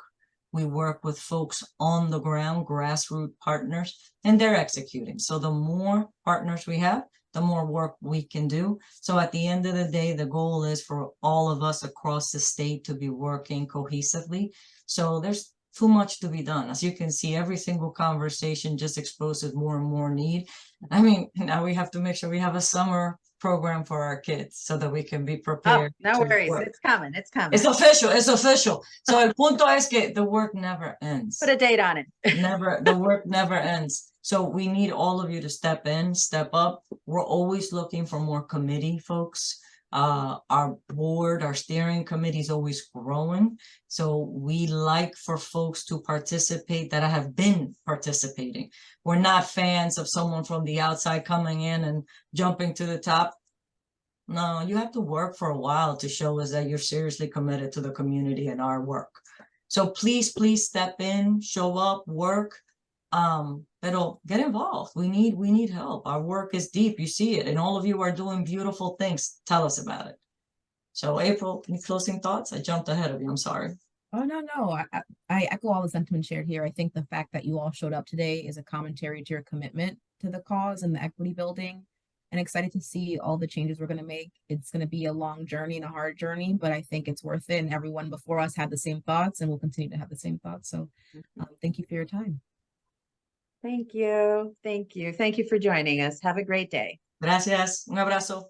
We work with folks on the ground, grassroots partners, and they're executing. So the more partners we have, the more work we can do. So at the end of the day, the goal is for all of us across the state to be working cohesively. So there's too much to be done. As you can see, every single conversation just exposes more and more need. I mean, now we have to make sure we have a summer program for our kids so that we can be Oh, prepared. no to worries. work. It's coming. It's coming. It's official. It's official. So el punto es que the work never ends. Put a date on it. The work never ends. So we need all of you to step in, step up. We're always looking for more committee folks. Our board, our steering committee is always growing. So we like for folks to participate that have been participating. We're not fans of someone from the outside coming in and jumping to the top. No, you have to work for a while to show us that you're seriously committed to the community and our work. So please, please step in, show up, work. Pero get involved. We need help. Our work is deep. You see it, and all of you are doing beautiful things. Tell us about it. So April, any closing thoughts? I jumped ahead of you. I'm sorry. Oh, no. I echo all the sentiments shared here. I think the fact that you all showed up today is a commentary to your commitment to the cause and the equity building, and excited to see all the changes we're going to make. It's going to be a long journey and a hard journey, but I think it's worth it. And everyone before us had the same thoughts and will continue to have the same thoughts. So thank you for your time. Thank you. Thank you. Thank you for joining us. Have a great day. Gracias. Un abrazo.